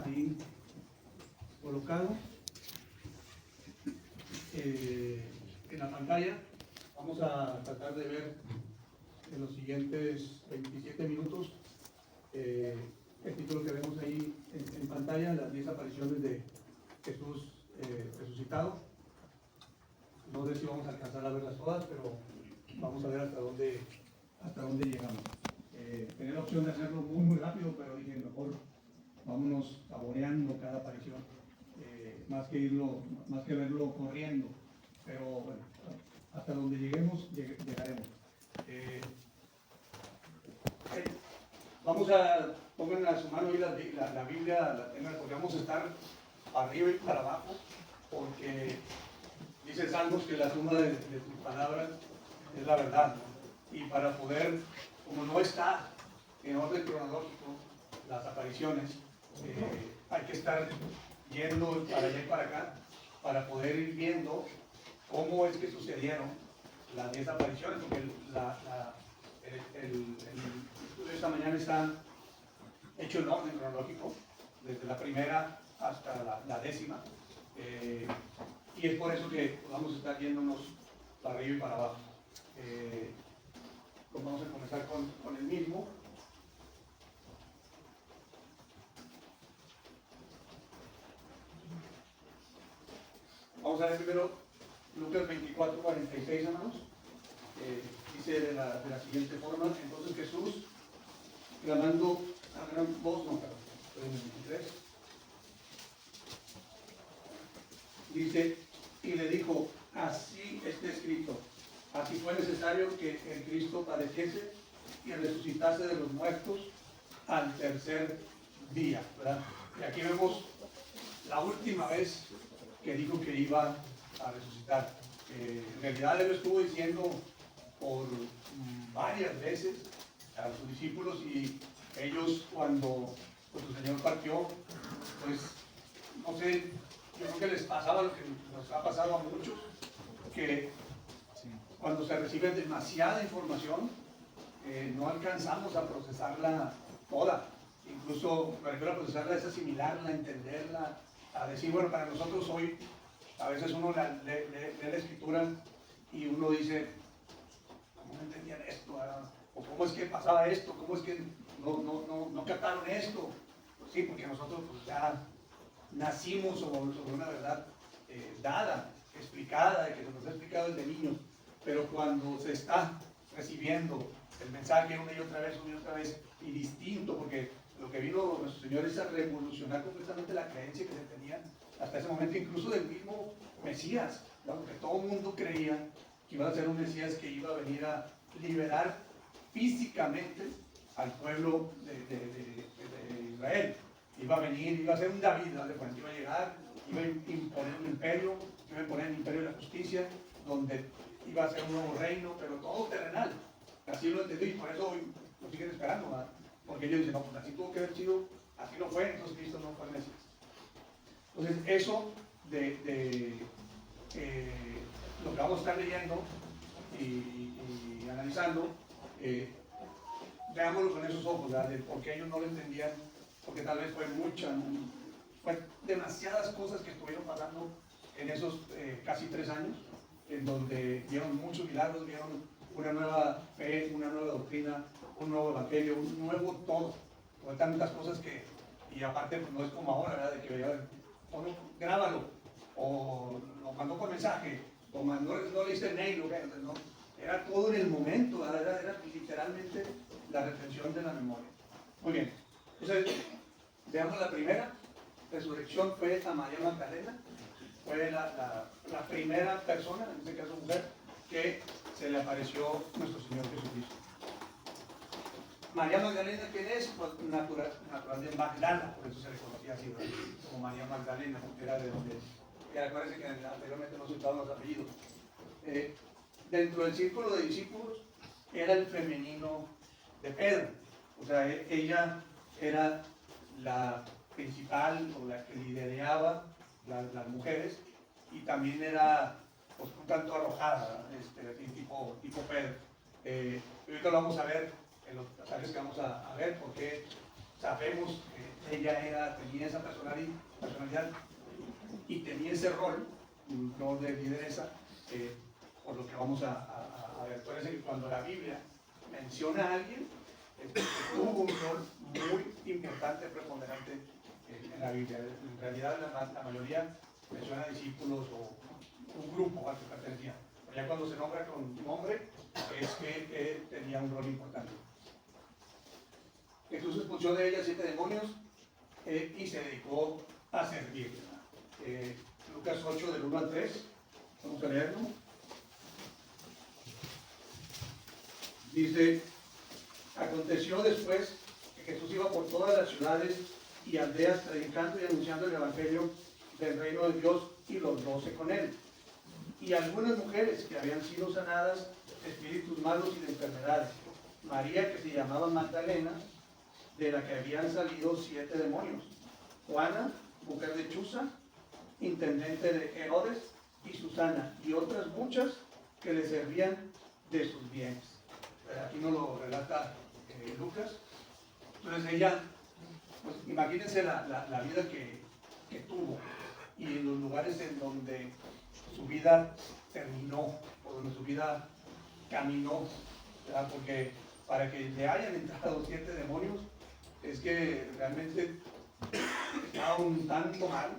ahí colocado. En la pantalla vamos a tratar de ver en los siguientes 27 minutos el título que vemos ahí en pantalla, las 10 apariciones de Jesús resucitado. No sé si vamos a alcanzar a verlas todas, pero vamos a ver hasta dónde llegamos. Tenía la opción de hacerlo muy rápido, pero dije mejor vámonos saboreando cada aparición, más que verlo corriendo. Pero bueno, hasta donde lleguemos, llegaremos. Vamos a, pongan a su mano ahí la Biblia, porque vamos a estar arriba y para abajo, porque dice Salmos que la suma de tus palabras es la verdad, ¿no? Y para poder, como no está en orden cronológico las apariciones, hay que estar yendo para allá y para acá para poder ir viendo cómo es que sucedieron las 10 apariciones, porque el estudio de esta mañana está hecho en orden cronológico, desde la primera hasta la décima, y es por eso que vamos a estar yéndonos para arriba y para abajo. Pues vamos a comenzar con el mismo. Vamos a ver primero Lucas 24, 46, hermanos. Dice de la siguiente forma: entonces Jesús, clamando a gran voz, no, perdón, 23, dice, y le dijo, así está escrito, así fue necesario que el Cristo padeciese y resucitase de los muertos al tercer día, ¿verdad? Y aquí vemos la última vez que dijo que iba a resucitar. En realidad él lo estuvo diciendo por varias veces a sus discípulos, y ellos cuando el Señor partió, pues no sé, yo creo que les pasaba lo que nos ha pasado a muchos, que cuando se recibe demasiada información no alcanzamos a procesarla toda. Incluso, me refiero a procesarla, es asimilarla, entenderla, a decir, bueno, para nosotros hoy, a veces uno lee la escritura y uno dice, ¿cómo no entendían esto? ¿Verdad? ¿O cómo es que pasaba esto? ¿Cómo es que no captaron esto? Pues sí, porque nosotros pues, ya nacimos sobre una verdad dada, explicada, que se nos ha explicado desde niños, pero cuando se está recibiendo el mensaje una y otra vez, y distinto, porque lo que vino nuestro Señor es a revolucionar completamente la creencia que se tenía hasta ese momento, incluso del mismo Mesías, ¿no? Porque todo el mundo creía que iba a ser un Mesías que iba a venir a liberar físicamente al pueblo de Israel. Iba a venir, iba a ser un David, iba a llegar, iba a imponer un imperio, iba a imponer el imperio de la justicia, donde iba a ser un nuevo reino, pero todo terrenal. Así lo entendí, y por eso hoy lo siguen esperando, ¿verdad? Porque ellos dicen, no, pues así tuvo que haber sido, así no fue, entonces Cristo no fue el Mesías. Entonces, eso lo que vamos a estar leyendo y analizando, veámoslo con esos ojos, ¿verdad? De por qué ellos no lo entendían, porque tal vez fue demasiadas cosas que estuvieron pasando en esos casi 3 años, en donde vieron muchos milagros, vieron una nueva fe, una nueva doctrina, un nuevo evangelio, un nuevo todo. Fue tantas cosas que, y aparte pues no es como ahora, ¿verdad? De que grábalo, o lo mandó por mensaje, o no le hice el mail, ¿no? Era todo en el momento, era literalmente la retención de la memoria. Muy bien, entonces veamos la primera resurrección. Fue a María Magdalena, fue la primera persona, en este caso mujer, que se le apareció nuestro Señor Jesucristo. María Magdalena, ¿quién es? Pues natural de Magdala, por eso se le conocía así, ¿verdad? Como María Magdalena, porque era de donde, acuérdense que anteriormente no se usaban los apellidos. Dentro del círculo de discípulos era el femenino de Pedro, o sea, ella era la principal, o la que lideraba las mujeres, y también era pues, un tanto arrojada, tipo Pedro. Ahorita lo vamos a ver en los pasajes que vamos a ver, porque sabemos que ella tenía esa personalidad y tenía ese rol de lideresa, por lo que vamos a ver. Parece que cuando la Biblia menciona a alguien, tuvo un rol muy importante, preponderante en la Biblia. En realidad la mayoría menciona discípulos o un grupo al que pertenecía. Pero ya cuando se nombra con nombre, es que tenía un rol importante. Jesús expulsó de ella 7 demonios y se dedicó a servir. Lucas 8, del 1 al 3, vamos a leerlo. Dice: aconteció después que Jesús iba por todas las ciudades y aldeas predicando y anunciando el evangelio del reino de Dios, y los 12 con él. Y algunas mujeres que habían sido sanadas de espíritus malos y de enfermedades. María, que se llamaba Magdalena, de la que habían salido 7 demonios. Juana, mujer de Chuza, intendente de Herodes, y Susana, y otras muchas que le servían de sus bienes. Aquí nos lo relata Lucas. Entonces ella, pues imagínense la vida que tuvo y los lugares en donde su vida terminó, o donde su vida caminó, ¿verdad? Porque para que le hayan entrado 7 demonios, es que realmente estaba un tanto mal,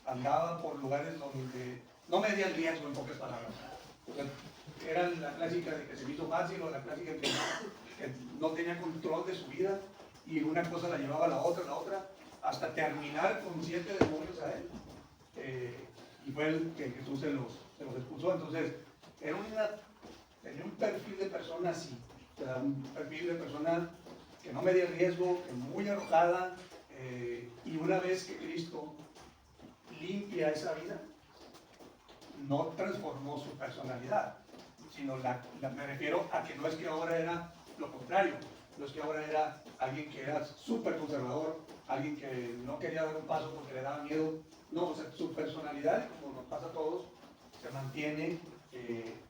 andaba por lugares donde no medía el riesgo, en pocas palabras. Era la clásica de que se me hizo fácil, o la clásica que no tenía control de su vida, y una cosa la llevaba a la otra, hasta terminar con 7 demonios a él. Y fue el que Jesús se los expulsó. Entonces, tenía un perfil de persona así, un perfil de persona que no medía el riesgo, que muy arrojada, y una vez que Cristo limpia esa vida, no transformó su personalidad, sino me refiero a que no es que ahora era lo contrario, no es que ahora era alguien que era súper conservador, alguien que no quería dar un paso porque le daba miedo. No, o sea, su personalidad, como nos pasa a todos, se mantiene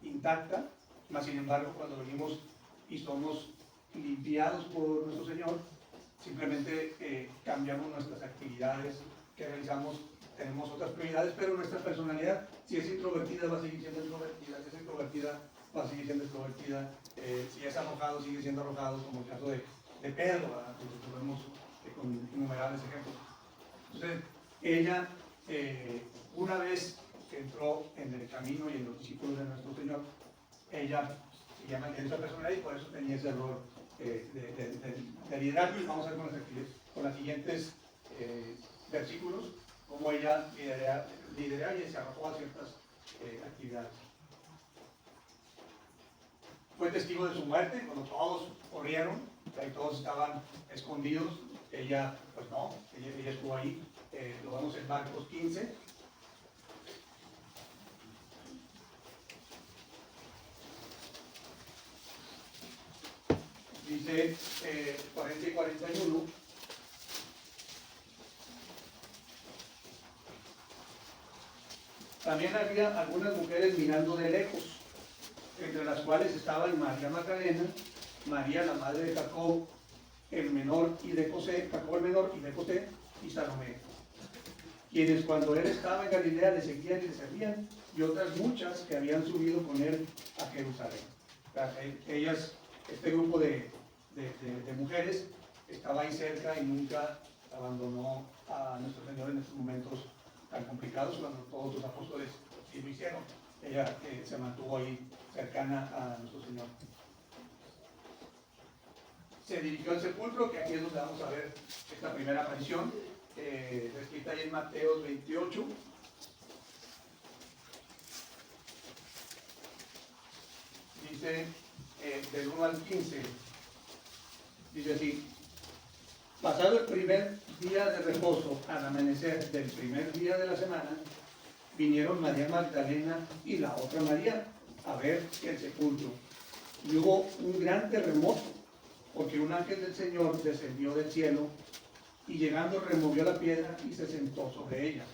intacta, mas sin embargo cuando venimos y somos limpiados por nuestro Señor, simplemente cambiamos nuestras actividades que realizamos, tenemos otras prioridades, pero nuestra personalidad, si es introvertida, va a seguir siendo introvertida, si es extrovertida, va a seguir siendo extrovertida, si es arrojado, sigue siendo arrojado, como el caso de Pedro, que podemos con innumerables ejemplos. Entonces, ella, una vez que entró en el camino y en los discípulos de nuestro Señor, ella se llama esa personalidad y por eso tenía ese rol de liderazgo. Y vamos a ver con los siguientes versículos cómo ella lideraba y se arrojó a ciertas actividades. Fue testigo de su muerte cuando todos corrieron, y todos estaban escondidos. Ella, pues no, ella estuvo ahí. Lo vemos en Marcos 15. Dice 40 y 41. También había algunas mujeres mirando de lejos, entre las cuales estaban María Magdalena, María la madre de Jacob el menor y de José, Jacob el menor y de José, y Salomé, quienes cuando él estaba en Galilea le seguían y le servían, y otras muchas que habían subido con él a Jerusalén. Ellas, este grupo de mujeres estaba ahí cerca y nunca abandonó a nuestro Señor en estos momentos tan complicados, cuando todos los apóstoles sí lo hicieron. Ella se mantuvo ahí cercana a nuestro Señor. Se dirigió al sepulcro, que aquí es donde vamos a ver esta primera aparición, descrita ahí en Mateo 28. Dice del 1 al 15, dice así: pasado el primer día de reposo, al amanecer del primer día de la semana, vinieron María Magdalena y la otra María a ver el sepulcro. Y hubo un gran terremoto, porque un ángel del Señor descendió del cielo y llegando removió la piedra y se sentó sobre ella.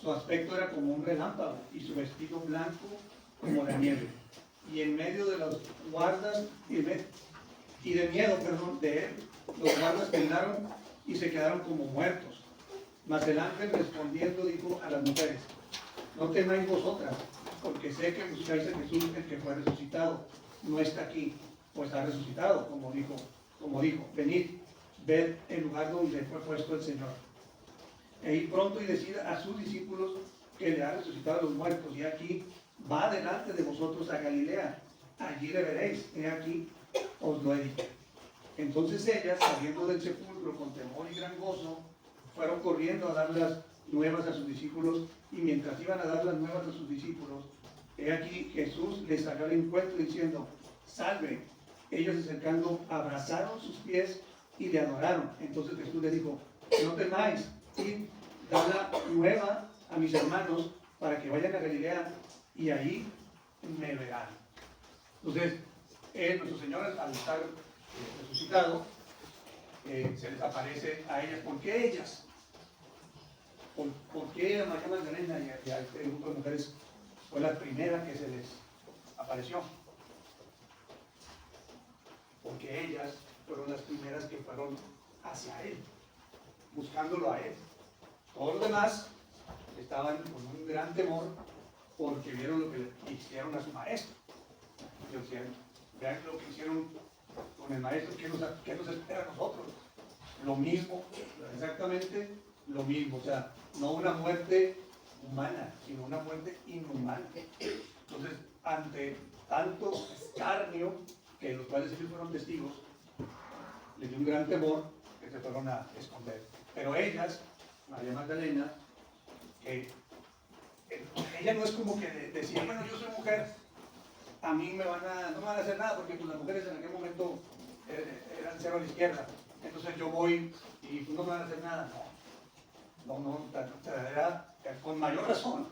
Su aspecto era como un relámpago y su vestido blanco como la nieve. Y en medio de las guardas, y de miedo, perdón, de él. Los guardas temblaron y se quedaron como muertos. Mas el ángel respondiendo dijo a las mujeres: no temáis vosotras, porque sé que buscáis a Jesús, el que fue resucitado. No está aquí, pues ha resucitado, como dijo, venid, ved el lugar donde fue puesto el Señor. E ir pronto y decid a sus discípulos que le ha resucitado a los muertos, y aquí va delante de vosotros a Galilea, allí le veréis, he aquí, os lo he dicho. Entonces ellas, saliendo del sepulcro con temor y gran gozo, fueron corriendo a dar las nuevas a sus discípulos, y mientras iban a dar las nuevas a sus discípulos, he aquí Jesús les salió al encuentro diciendo: salve. Ellos acercando abrazaron sus pies y le adoraron. Entonces Jesús les dijo: no temáis, id, dad la nueva a mis hermanos para que vayan a Galilea y ahí me verán. Entonces, nuestro Señor, al estar resucitado, se les aparece a ellas. ¿Por qué ellas? ¿Por qué a María Magdalena y a este grupo de mujeres fue la primera que se les apareció? Porque ellas fueron las primeras que fueron hacia Él, buscándolo a Él. Todos los demás estaban con un gran temor porque vieron lo que le hicieron a su maestro. Y decían: vean lo que hicieron con el maestro, ¿qué nos espera a nosotros? Lo mismo, exactamente lo mismo. O sea, no una muerte humana, sino una muerte inhumana. Entonces, ante tanto escarnio, que los cuales ellos fueron testigos, les dio un gran temor que se fueron a esconder. Pero ellas, María Magdalena, ella no es como que decía: bueno, yo soy mujer, a mí no me van a hacer nada, porque pues, las mujeres en aquel momento eran cero a la izquierda, entonces yo voy y pues, no me van a hacer nada. No, era con mayor razón.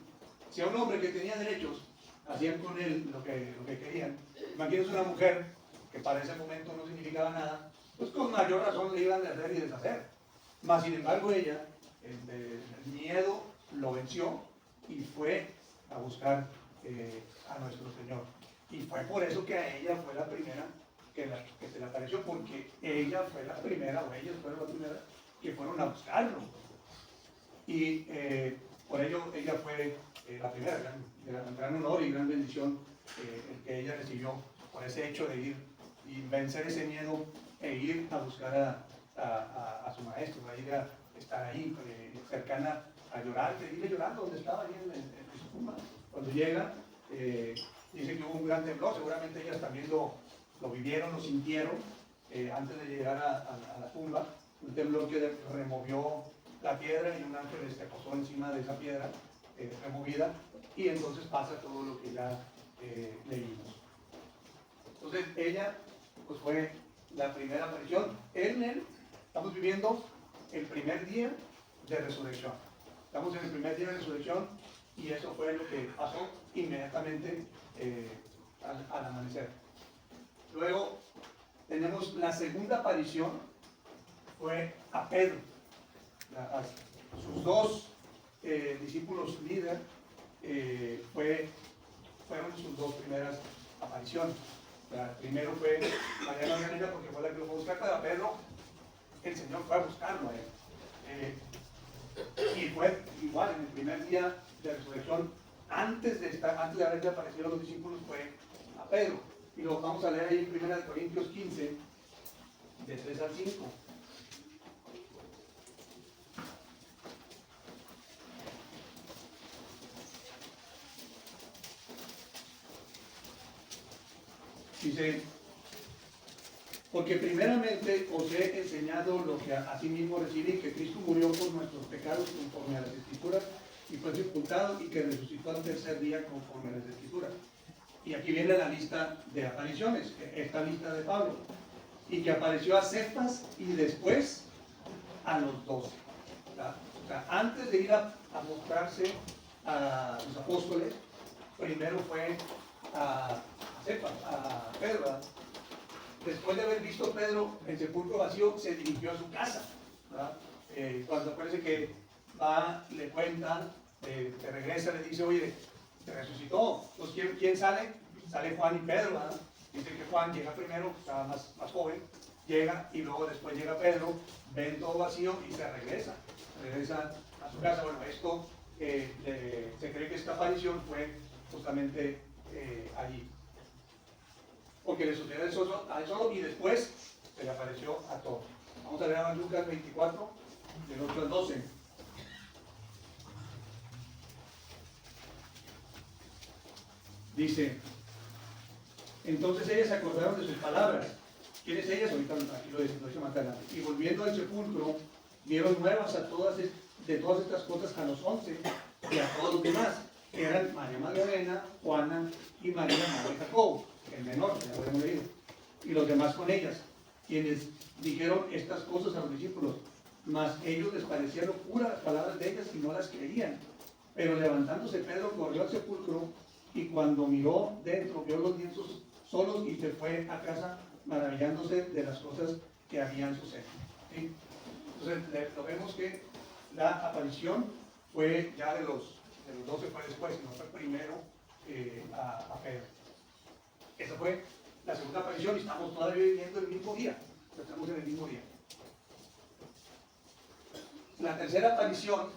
Si a un hombre que tenía derechos hacían con él lo que querían, imagínense una mujer que para ese momento no significaba nada, pues con mayor razón le iban a hacer y deshacer. Mas sin embargo ella, el miedo lo venció y fue a buscar a nuestro Señor. Y fue por eso que a ella fue la primera que se le apareció, porque ella fue la primera, o ellas fueron la primera que fueron a buscarlo. Y por ello ella fue la primera, gran honor y gran bendición el que ella recibió por ese hecho de ir y vencer ese miedo e ir a buscar a su maestro, a ir a estar ahí cercana a llorar, seguirle llorando donde estaba ahí en su tumba. Cuando llega, dice que hubo un gran temblor, seguramente ellas también lo vivieron, lo sintieron antes de llegar a la tumba, un temblor que removió la piedra y un ángel se posó encima de esa piedra removida, y entonces pasa todo lo que ya leímos. Entonces ella pues fue la primera aparición. En él estamos viviendo el primer día de resurrección. Estamos en el primer día de resurrección y eso fue lo que pasó inmediatamente al amanecer. Luego tenemos la segunda aparición, fue a Pedro. Sus dos discípulos líderes fueron sus dos primeras apariciones. Primero fue María Magdalena, porque fue la que lo fue a buscar, pero a Pedro el Señor fue a buscarlo a él. Y fue igual en el primer día de resurrección, antes de haberle aparecido a los discípulos, fue a Pedro. Y lo vamos a leer ahí en 1 Corintios 15, de 3 al 5. Dice: porque primeramente os he enseñado lo que asimismo recibí, que Cristo murió por nuestros pecados conforme a las Escrituras, y fue sepultado, y que resucitó al tercer día conforme a las Escrituras. Y aquí viene la lista de apariciones, esta lista de Pablo, y que apareció a Cefas y después a los 12. O sea, antes de ir a mostrarse a los apóstoles, primero fue a Cefas, a Pedro, ¿verdad? Después de haber visto Pedro el sepulcro vacío, se dirigió a su casa, ¿verdad? Cuando parece que va, le cuenta, te regresa, le dice: oye, te resucitó. Pues ¿quién sale? Sale Juan y Pedro, ¿verdad? Dice que Juan llega primero, estaba más joven, llega y luego después llega Pedro, ven todo vacío y se regresa a su casa. Bueno, esto se cree que esta aparición fue justamente allí, porque le sucedió a él solo y después se le apareció a todos. Vamos a leer a Lucas 24, del 8 al 12. Dice: entonces ellas se acordaron de sus palabras. ¿Quiénes ellas? Ahorita aquí lo dice más adelante. Y volviendo al sepulcro, dieron nuevas de todas estas cosas a los 11 y a todos los demás, que eran María Magdalena, Juana y María, madre de Jacobo, el menor, ya lo hemos leído, y los demás con ellas, quienes dijeron estas cosas a los discípulos. Mas ellos les parecían locura las palabras de ellas y no las creían. Pero levantándose Pedro corrió al sepulcro y cuando miró dentro vio los lienzos solos y se fue a casa maravillándose de las cosas que habían sucedido. ¿Sí? Entonces lo vemos que la aparición fue ya de los 12 fue después, no fue primero a Pedro. Esa fue la segunda aparición y estamos todavía viviendo el mismo día. Estamos en el mismo día. La tercera aparición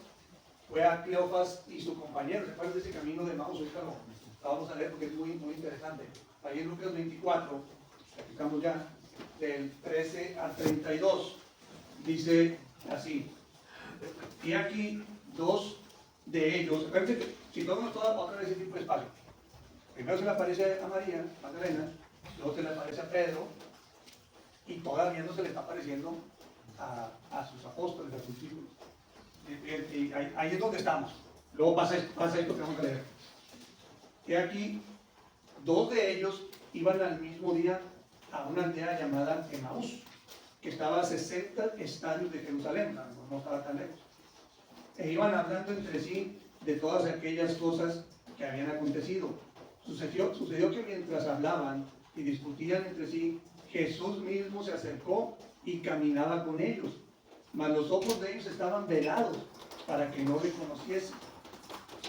fue a Cleofas y su compañero. ¿Se acuerdan de ese camino de Maús? Ahorita lo vamos a leer porque es muy interesante. Ahí en Lucas 24, explicamos ya, del 13 al 32, dice así: y aquí dos de ellos, acuérdense que si tomamos otra vez ese tipo de espacio, primero se le aparece a María Magdalena, luego se le aparece a Pedro, y todavía no se le está apareciendo a sus apóstoles, a sus discípulos. Y ahí es donde estamos. Luego pasa esto que vamos a leer. Y aquí, dos de ellos iban al mismo día a una aldea llamada Emaús, que estaba a 60 estadios de Jerusalén, no estaba tan lejos. E iban hablando entre sí de todas aquellas cosas que habían acontecido. Sucedió que mientras hablaban y discutían entre sí, Jesús mismo se acercó y caminaba con ellos, mas los ojos de ellos estaban velados para que no le conociesen.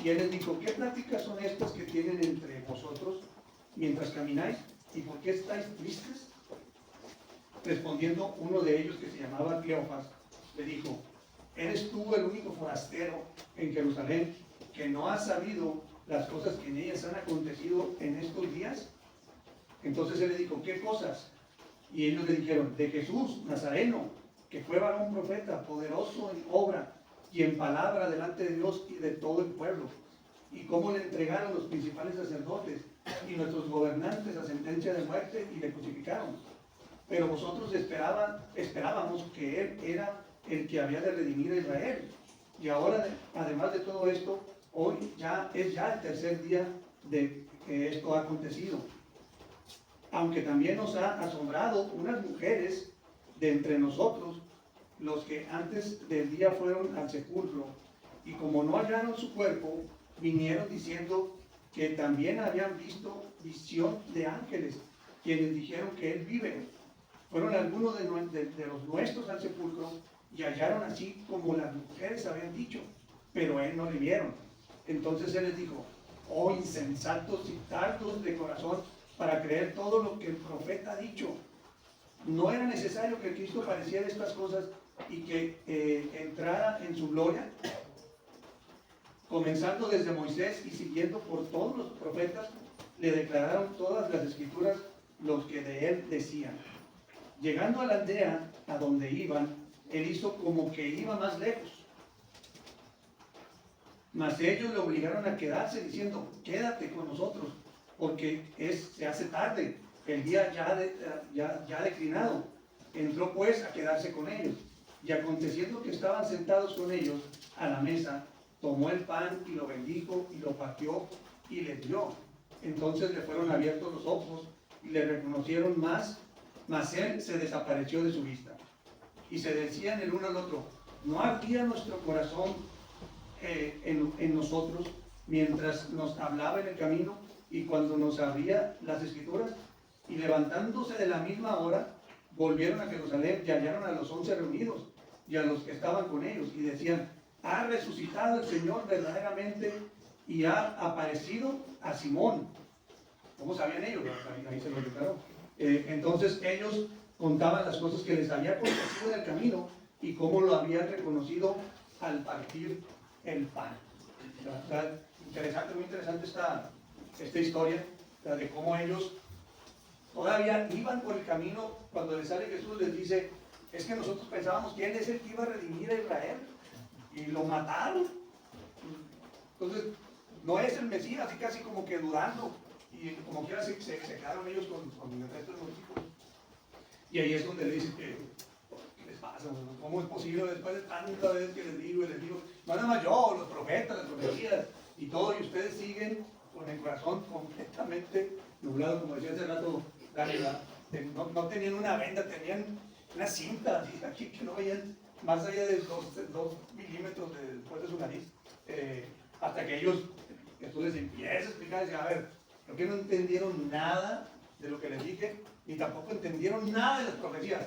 Y él les dijo: ¿qué pláticas son estas que tienen entre vosotros mientras camináis? ¿Y por qué estáis tristes? Respondiendo uno de ellos, que se llamaba Cleofas, le dijo: ¿eres tú el único forastero en Jerusalén que no has sabido las cosas que en ellas han acontecido en estos días? Entonces él le dijo: ¿qué cosas? Y ellos le dijeron: de Jesús Nazareno, que fue varón profeta, poderoso en obra y en palabra delante de Dios y de todo el pueblo, y cómo le entregaron los principales sacerdotes y nuestros gobernantes a sentencia de muerte y le crucificaron. Pero vosotros esperábamos que él era el que había de redimir a Israel. Y ahora, además de todo esto, hoy es ya el tercer día de que esto ha acontecido. Aunque también nos ha asombrado unas mujeres de entre nosotros, los que antes del día fueron al sepulcro, y como no hallaron su cuerpo, vinieron diciendo que también habían visto visión de ángeles, quienes dijeron que él vive. Fueron algunos de los nuestros al sepulcro y hallaron así como las mujeres habían dicho, pero a él no le vieron. Entonces él les dijo: oh insensatos y tardos de corazón para creer todo lo que el profeta ha dicho. ¿No era necesario que Cristo padeciera estas cosas y que entrara en su gloria? Comenzando desde Moisés y siguiendo por todos los profetas, le declararon todas las escrituras los que de él decían. Llegando a la aldea a donde iban, él hizo como que iba más lejos. Mas ellos le obligaron a quedarse diciendo: quédate con nosotros, porque se hace tarde, el día ya declinado. Entró pues a quedarse con ellos. Y aconteciendo que estaban sentados con ellos a la mesa, tomó el pan y lo bendijo y lo partió y les dio. Entonces le fueron abiertos los ojos y le reconocieron más, mas él se desapareció de su vista. Y se decían el uno al otro: ¿no ardía nuestro corazón en nosotros mientras nos hablaba en el camino y cuando nos abría las escrituras? Y levantándose de la misma hora, volvieron a Jerusalén y hallaron a los 11 reunidos y a los que estaban con ellos, y decían: ha resucitado el Señor verdaderamente y ha aparecido a Simón. ¿Cómo sabían ellos? Ahí se lo declaró. Entonces ellos contaban las cosas que les había acontecido en el camino y cómo lo habían reconocido al partir el pan. Interesante, muy interesante esta historia de cómo ellos todavía iban por el camino cuando les sale Jesús, les dice, es que nosotros pensábamos quién es el que iba a redimir a Israel y lo mataron. Entonces no es el Mesías, así casi como que dudando, y como quiera se quedaron ellos con el resto de los hijos. Y ahí es donde le dicen que ¿qué les pasa? ¿Cómo es posible después de tantas veces que les digo y les digo? No nada más yo, los profetas, las profecías y todo, y ustedes siguen con el corazón completamente nublado, como decía hace rato Dani, no tenían una venda, tenían una cinta así, aquí que no veían más allá de 2 milímetros después de su nariz, hasta que Jesús les empieza a explicar y dice, a ver, creo que no entendieron nada de lo que les dije, ni tampoco entendieron nada de las profecías.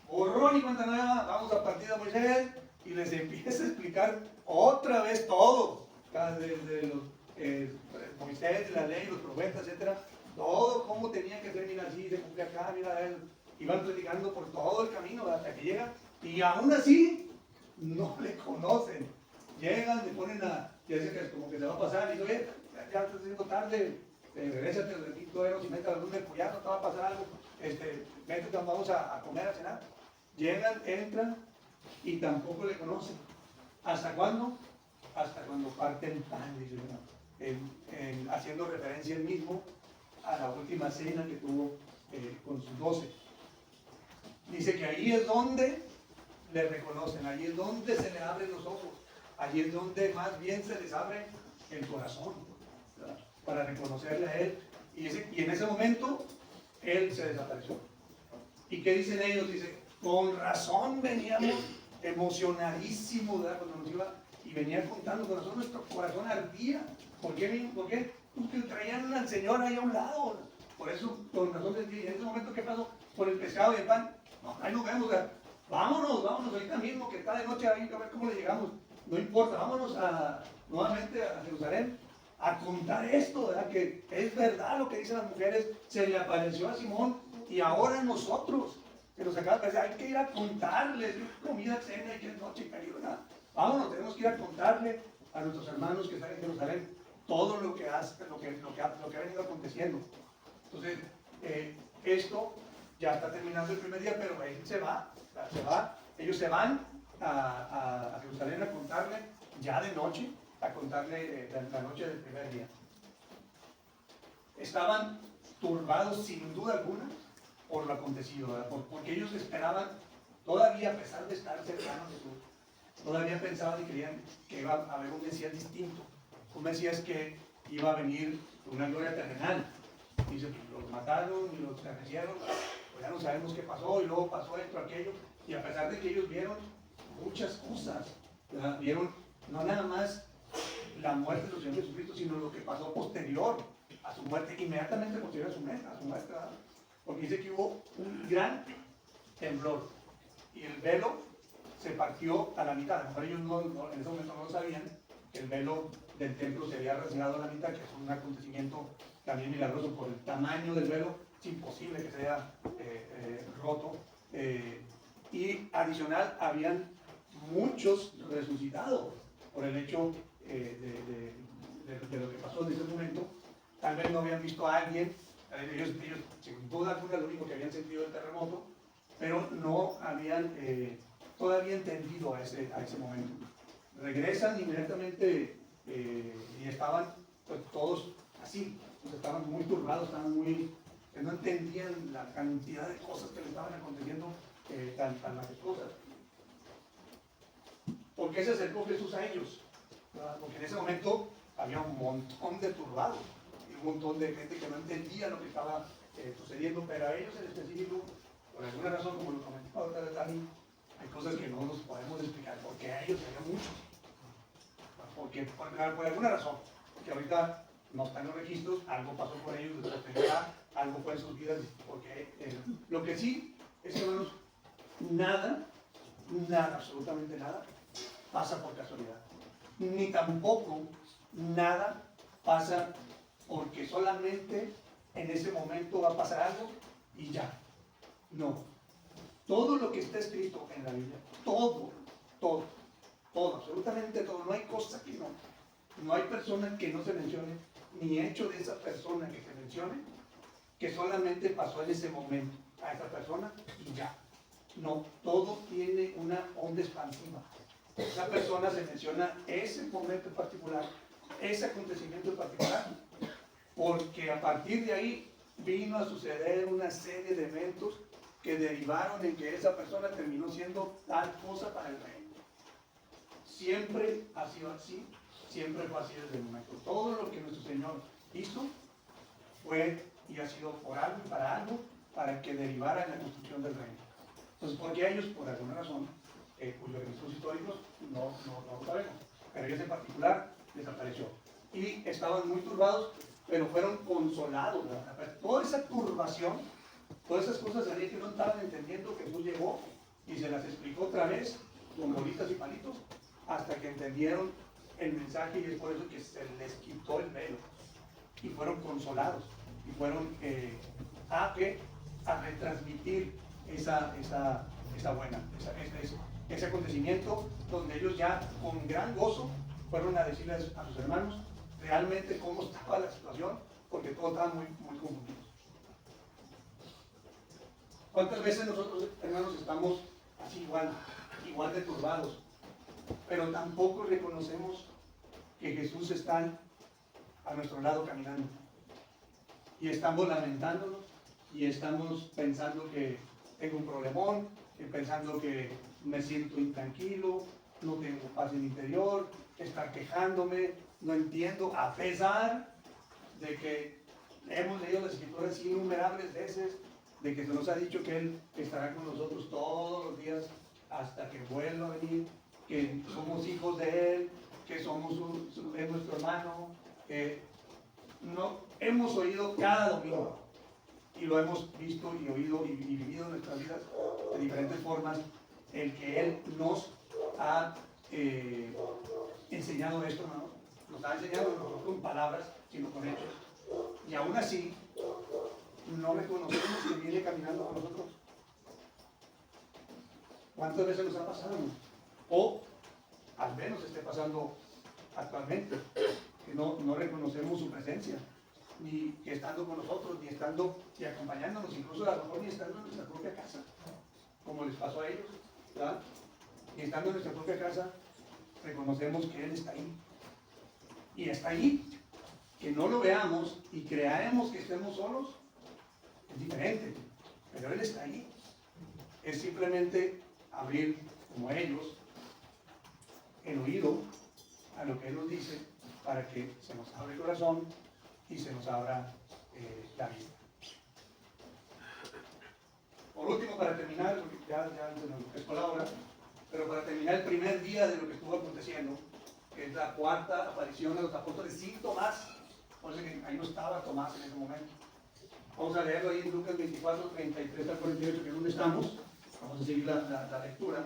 Borrón y cuenta nueva, vamos a partir de Moisés, y les empieza a explicar otra vez todo, desde los Moisés, la ley, los profetas, etcétera, todo cómo tenía que ser, mira así, se cumple acá, mira él, iban predicando por todo el camino hasta que llega, y aún así no le conocen, llegan, le ponen ya dice que como que se va a pasar, y dice, oye, ya está haciendo tarde, regrésate al repito, si metes la luz del collado, te va a pasar algo, vete, vamos a comer, a cenar. Llegan, entran y tampoco le conocen. ¿Hasta cuándo? Hasta cuando parte el pan, dice, haciendo referencia él mismo a la última cena que tuvo con sus 12. Dice que ahí es donde le reconocen, ahí es donde se le abren los ojos, ahí es donde más bien se les abre el corazón, ¿verdad? Para reconocerle a él. Y en ese momento él se desapareció. ¿Y qué dicen ellos? Dice, con razón veníamos emocionadísimos, ¿verdad? Cuando nos iba y venía contando, con razón nuestro corazón ardía. ¿Por qué? Porque traían al Señor ahí a un lado. Por eso, con razón les dije, en ese momento, ¿qué pasó? Por el pescado y el pan. No, ahí nos vemos, ¿verdad? Vámonos ahorita mismo, que está de noche ahí, a ver cómo le llegamos. No importa, vámonos nuevamente a Jerusalén a contar esto, ¿verdad? Que es verdad lo que dicen las mujeres, se le apareció a Simón y ahora nosotros, que nos acaba de decir, hay que ir a contarles, comida, cena y que es noche y peligro, nada. Vámonos, tenemos que ir a contarle a nuestros hermanos que están en Jerusalén todo lo que ha venido aconteciendo. Entonces, esto ya está terminando el primer día, pero él se va, ellos se van a Jerusalén a contarle ya de noche, a contarle la noche del primer día. Estaban turbados sin duda alguna por lo acontecido, ¿verdad? Porque ellos esperaban, todavía a pesar de estar cercanos a Jesús, todavía pensaban y creían que iba a haber un Mesías distinto, un Mesías que iba a venir con una gloria terrenal. Dice, los mataron y los encarcelaron, pues ya no sabemos qué pasó, y luego pasó esto, aquello, y a pesar de que ellos vieron muchas cosas, ¿verdad? Vieron no nada más la muerte de su Señor Jesucristo, sino lo que pasó posterior a su muerte, inmediatamente posterior a su muerte, ¿verdad? Porque dice que hubo un gran temblor y el velo se partió a la mitad. A lo mejor ellos en ese momento no sabían que el velo del templo se había rasgado a la mitad, que es un acontecimiento también milagroso por el tamaño del velo, es imposible que se haya roto. Y adicional, habían muchos resucitados por el hecho de lo que pasó en ese momento. Tal vez no habían visto a alguien, ellos sin duda alguna, lo único que habían sentido el terremoto, pero no habían todavía entendido a ese momento. Regresan inmediatamente y estaban pues, todos así, pues, estaban muy turbados, no entendían la cantidad de cosas que les estaban aconteciendo tan majestuosas. ¿Por qué se acercó Jesús a ellos? Porque en ese momento había un montón de turbados y un montón de gente que no entendía lo que estaba sucediendo, pero a ellos en específico, por alguna razón, como lo comentaba otra vez Dani, hay cosas que no nos podemos explicar, porque a ellos había muchos. Porque por alguna razón, que ahorita no están los registros, algo pasó por ellos de posteridad, algo fue en sus vidas, porque lo que sí es que, hermanos, nada, absolutamente nada, pasa por casualidad. Ni tampoco nada pasa porque solamente en ese momento va a pasar algo y ya. No. Todo lo que está escrito en la Biblia, todo, absolutamente todo, no hay cosa que no hay persona que no se mencione, ni hecho de esa persona que se mencione, que solamente pasó en ese momento a esa persona y ya. No, todo tiene una onda expansiva. Esa persona se menciona ese momento en particular, ese acontecimiento en particular, porque a partir de ahí vino a suceder una serie de eventos que derivaron en que esa persona terminó siendo tal cosa para el reino. Siempre ha sido así, siempre fue así desde el momento. Todo lo que nuestro Señor hizo fue y ha sido por algo y para que derivara en la construcción del reino. Entonces, porque ellos, por alguna razón, cuyos registros históricos no lo sabemos, pero ellos en particular desapareció. Y estaban muy turbados, pero fueron consolados. Toda esa turbación, todas esas cosas allí que no estaban entendiendo, Jesús llegó y se las explicó otra vez, con bolitas y palitos, hasta que entendieron el mensaje, y es por eso que se les quitó el velo. Y fueron consolados, y fueron a retransmitir ese acontecimiento, donde ellos ya con gran gozo fueron a decirles a sus hermanos realmente cómo estaba la situación, porque todos estaban muy, muy confundidos. ¿Cuántas veces nosotros, hermanos, estamos así igual de turbados, pero tampoco reconocemos que Jesús está a nuestro lado caminando? Y estamos lamentándonos, y estamos pensando que tengo un problemón, pensando que me siento intranquilo, no tengo paz en mi interior, estar quejándome, no entiendo, a pesar de que hemos leído las escrituras innumerables veces, de que se nos ha dicho que Él estará con nosotros todos los días hasta que vuelva a venir, que somos hijos de Él, que somos es nuestro hermano, que no hemos oído cada domingo, y lo hemos visto y oído y vivido en nuestras vidas de diferentes formas, el que Él nos ha enseñado esto, ¿no? Nos ha enseñado no con palabras, sino con hechos. Y aún así, no reconocemos que viene caminando con nosotros. ¿Cuántas veces nos ha pasado? O al menos esté pasando actualmente, que no reconocemos su presencia, ni que estando con nosotros, ni estando y acompañándonos, incluso a lo mejor ni estando en nuestra propia casa, como les pasó a ellos, ¿verdad? Y estando en nuestra propia casa, reconocemos que Él está ahí. Y está ahí. Que no lo veamos y creamos que estemos solos, es diferente, pero Él está ahí. Es simplemente abrir, como ellos, el oído a lo que Él nos dice, para que se nos abra el corazón y se nos abra la vida. Por último, para terminar, porque ya se nos pescó la hora, pero para terminar el primer día de lo que estuvo aconteciendo, que es la cuarta aparición de los apóstoles sin Tomás, por eso que ahí no estaba Tomás en ese momento. Vamos a leerlo ahí en Lucas 24, 33 al 48, que es donde estamos. Vamos a seguir la lectura.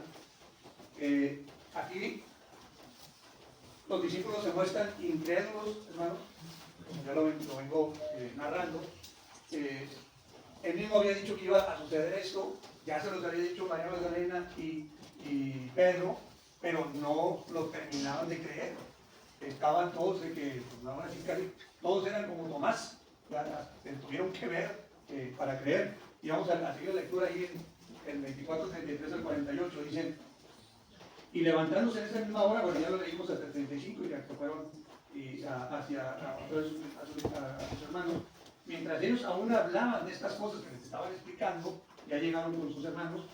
Aquí los discípulos se muestran incrédulos, hermanos, como ya lo vengo narrando. Él mismo había dicho que iba a suceder esto, ya se los había dicho María Magdalena y Pedro, pero no lo terminaban de creer. Estaban todos de que, ahora sí, casi todos eran como Tomás, tuvieron que ver para creer. Y vamos a seguir la lectura ahí en el 24, 33 al 48, dicen: y levantándose en esa misma hora, bueno, ya lo leímos hasta el 35, y ya se fueron hacia sus hermanos. Mientras ellos aún hablaban de estas cosas que les estaban explicando, ya llegaron con sus hermanos,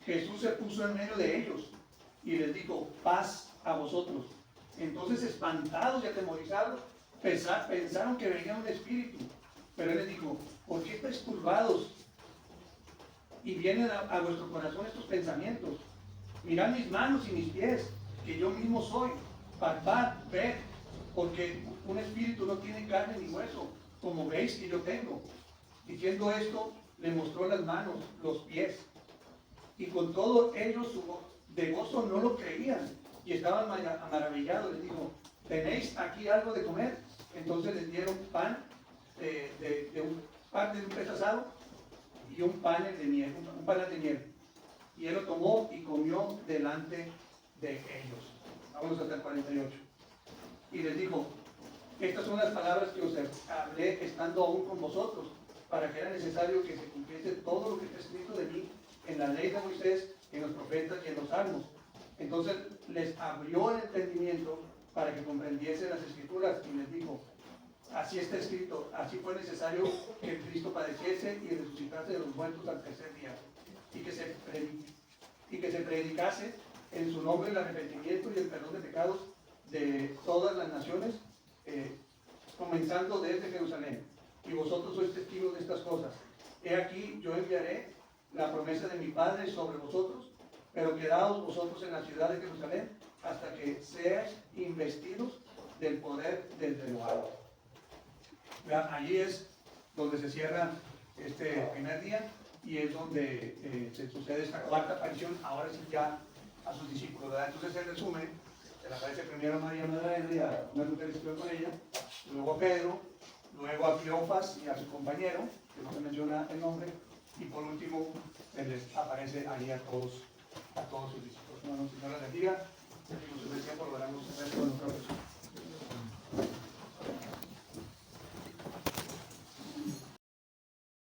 Jesús se puso en medio de ellos y les dijo: paz a vosotros. Entonces, espantados y atemorizados, pensaron que venía un espíritu. Pero Él les dijo: ¿por qué estáis turbados? Y vienen a vuestro corazón estos pensamientos. Mirad mis manos y mis pies, que yo mismo soy. Palpad, ved, porque un espíritu no tiene carne ni hueso, como veis que yo tengo. Diciendo esto, le mostró las manos, los pies. Y con todo ellos de gozo no lo creían, y estaban maravillados. Les dijo: ¿tenéis aquí algo de comer? Entonces les dieron pan parte de un pez asado y un panel de miel, un panel de miel. Y él lo tomó y comió delante de ellos. Vamos hasta el 48. Y les dijo, estas son las palabras que os hablé estando aún con vosotros, para que era necesario que se cumpliese todo lo que está escrito de mí en la ley de Moisés, en los profetas y en los salmos. Entonces les abrió el entendimiento para que comprendiesen las escrituras y les dijo, así está escrito, así fue necesario que el Cristo padeciese y resucitase de los muertos al tercer día, y que se predicase en su nombre el arrepentimiento y el perdón de pecados de todas las naciones, comenzando desde Jerusalén. Y vosotros sois testigos de estas cosas. He aquí, yo enviaré la promesa de mi Padre sobre vosotros, pero quedaos vosotros en la ciudad de Jerusalén hasta que seáis investidos del poder desde lo alto. Allí es donde se cierra este primer día y es donde se sucede esta cuarta aparición, ahora sí ya a sus discípulos, ¿verdad? Entonces el resumen, se le aparece primero a María Magdalena y a una mujer que estuvo con ella, luego a Pedro, luego a Cleofas y a su compañero, que no se menciona el nombre, y por último se les aparece allí a todos sus discípulos. Bueno, Señor les bendiga, y con su bendición volveremos a ver